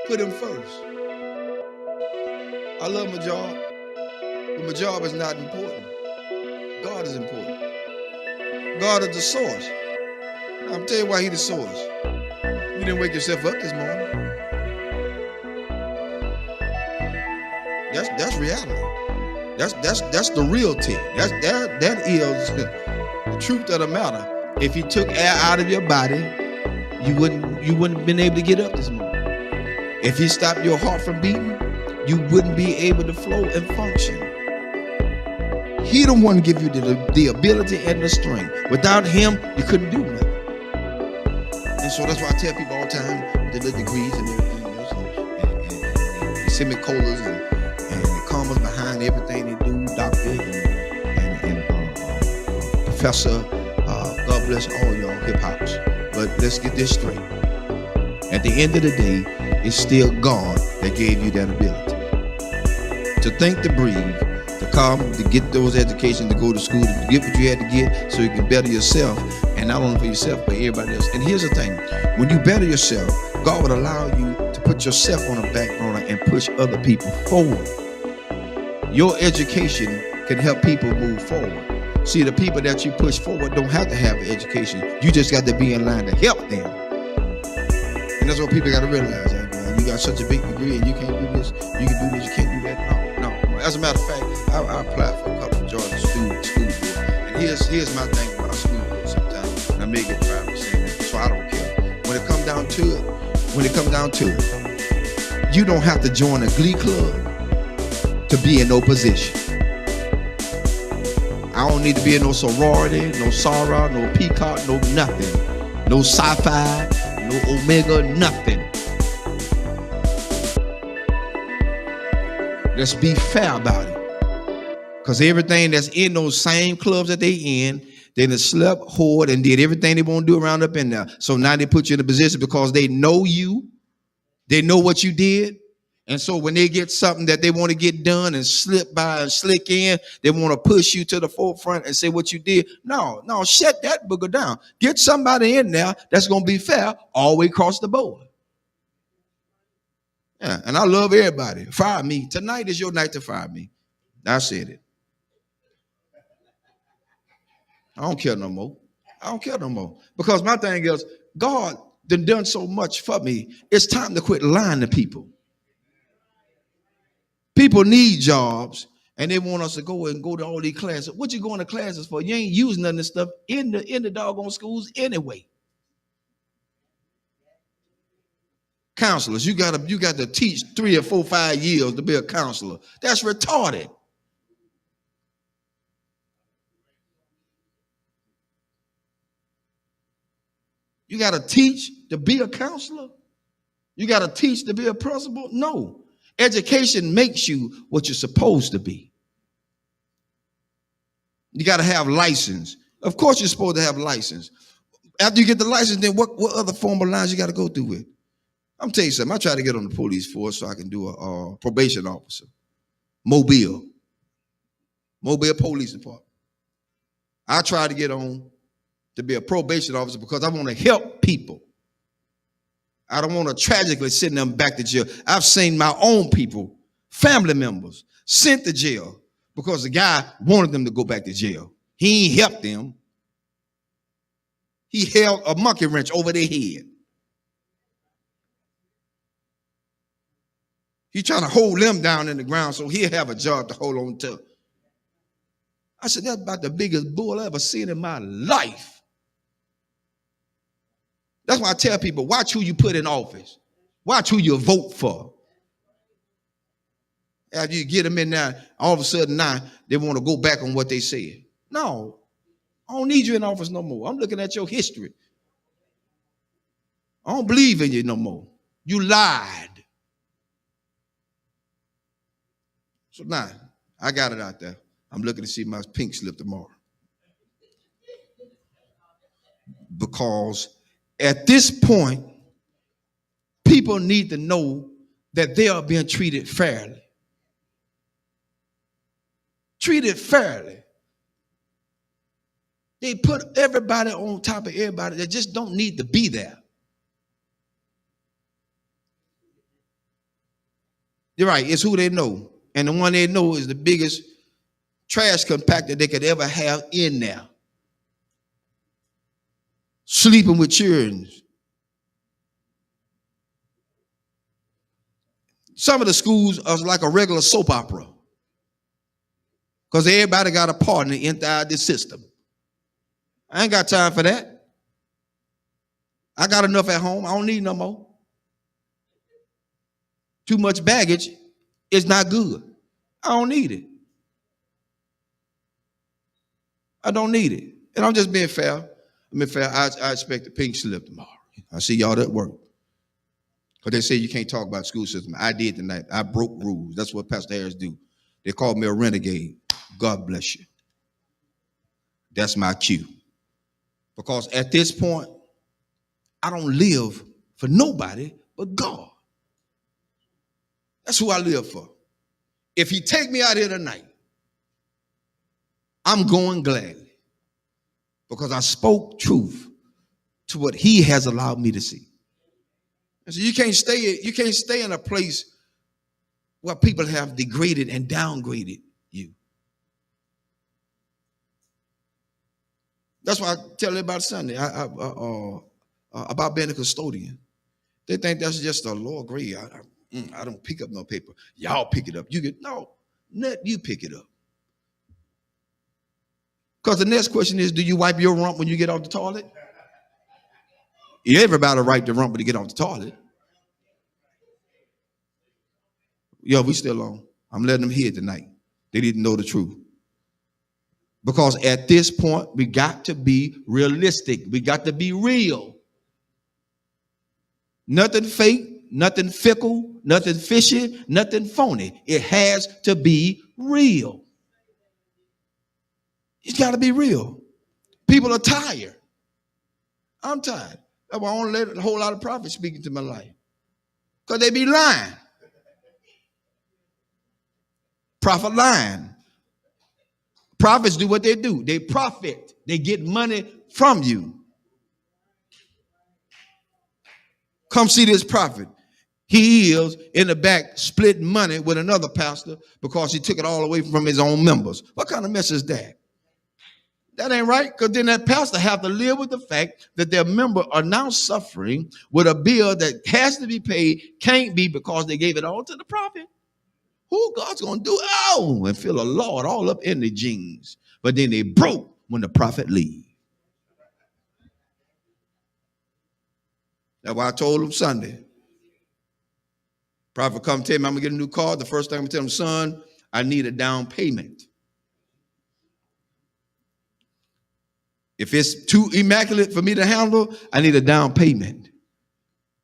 put him first. I love my job, but my job is not important. God is important. God is the source. Now, I'm telling you why He's the source. You didn't wake yourself up this morning. That's reality. That's the reality. That is the truth of the matter. If He took air out of your body, you wouldn't have been able to get up this morning. If He stopped your heart from beating, you wouldn't be able to flow and function. He the one give you the ability and the strength. Without Him, you couldn't do nothing. And so that's why I tell people all the time with the little degrees and everything else, and semicolons and the commas behind everything they do, doctor and professor. God bless all y'all hip hops. But let's get this straight. At the end of the day, it's still God that gave you that ability to think, to breathe, to come, to get those educations, to go to school, to get what you had to get so you can better yourself, and not only for yourself, but everybody else. And here's the thing, when you better yourself, God would allow you to put yourself on the back burner and push other people forward. Your education can help people move forward. See, the people that you push forward don't have to have an education. You just got to be in line to help them. And that's what people got to realize. You got such a big degree and you can't do this, you can do this, you can't do that. No. As a matter of fact, I applied for a couple of Georgia school board. And here's my thing about school board sometimes. And I may get 5%, so I don't care. When it comes down to it, you don't have to join a glee club to be in no position. I don't need to be in no sorority, no Sarah, no Peacock, no nothing. No sci-fi, no Omega, nothing. Let's be fair about it. Because everything that's in those same clubs that they in, they done slept, whored, and did everything they want to do around up in there. So now they put you in a position because they know you. They know what you did. And so when they get something that they want to get done and slip by and slick in, they want to push you to the forefront and say what you did. No, shut that booger down. Get somebody in there that's going to be fair all the way across the board. Yeah, and I love everybody. Fire me. Tonight is your night to fire me. I said it. I don't care no more. Because my thing is, God done so much for me. It's time to quit lying to people. People need jobs, and they want us to go to all these classes. What you going to classes for? You ain't using none of this stuff in the doggone schools anyway. Counselors, you got to teach 3 or 4, 5 years to be a counselor. That's retarded. You got to teach to be a counselor? You got to teach to be a principal? No. Education makes you what you're supposed to be. You got to have license. Of course you're supposed to have license. After you get the license, then what other formal lines you got to go through with? I'm telling you something. I try to get on the police force so I can do a probation officer. Mobile Police Department. I try to get on to be a probation officer because I want to help people. I don't want to tragically send them back to jail. I've seen my own people, family members, sent to jail because the guy wanted them to go back to jail. He ain't helped them. He held a monkey wrench over their head. He's trying to hold them down in the ground so he'll have a job to hold on to. I said, that's about the biggest bull I ever seen in my life. That's why I tell people, watch who you put in office. Watch who you vote for. After you get them in there, all of a sudden now, they want to go back on what they said. No, I don't need you in office no more. I'm looking at your history. I don't believe in you no more. You lied. So now, I got it out there. I'm looking to see my pink slip tomorrow. Because at this point, people need to know that they are being treated fairly. Treated fairly. They put everybody on top of everybody that just don't need to be there. You're right. It's who they know. And the one they know is the biggest trash compactor they could ever have in there. Sleeping with children. Some of the schools are like a regular soap opera. Because everybody got a partner inside this system. I ain't got time for that. I got enough at home. I don't need no more. Too much baggage is not good. I don't need it. I don't need it. And I'm just being fair. I mean, fair. I expect a pink slip tomorrow. I see y'all at work. Because they say you can't talk about school system. I did tonight. I broke rules. That's what Pastor Harris do. They called me a renegade. God bless you. That's my cue. Because at this point, I don't live for nobody but God. That's who I live for. If he take me out here tonight, I'm going gladly. Because I spoke truth to what he has allowed me to see. And so you can't stay in a place where people have degraded and downgraded you. That's why I tell everybody Sunday about being a custodian. They think that's just a lower grade. I don't pick up no paper. Y'all pick it up. Let you pick it up. Because the next question is, do you wipe your rump when you get off the toilet? Everybody wipe the rump when you get off the toilet. Yo, we still on. I'm letting them hear tonight. They didn't know the truth. Because at this point, we got to be realistic. We got to be real. Nothing fake, nothing fickle, nothing fishy, nothing phony. It has to be real. It's got to be real. People are tired. I'm tired. That's why I don't let a whole lot of prophets speak into my life. Because they be lying. Prophet lying. Prophets do what they do. They profit. They get money from you. Come see this prophet. He is in the back splitting money with another pastor because he took it all away from his own members. What kind of mess is that? That ain't right, because then that pastor have to live with the fact that their members are now suffering with a bill that has to be paid, can't be because they gave it all to the prophet. Who God's going to do? Oh, and feel a Lord all up in the jeans. But then they broke when the prophet leave. That's why I told him Sunday. Prophet come tell me I'm going to get a new car. The first thing I'm going to tell him, son, I need a down payment. If it's too immaculate for me to handle, I need a down payment.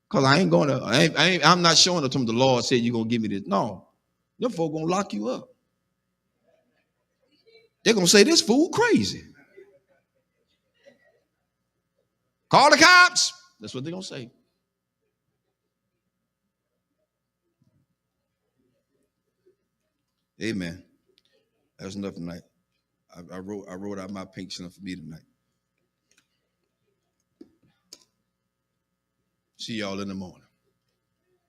Because I ain't going to, I'm not showing it to him the Lord said you're going to give me this. No. Them folk going to lock you up. They're going to say, this fool crazy. Call the cops. That's what they're going to say. Amen. That's enough tonight. I wrote out my pink slip for me tonight. See y'all in the morning.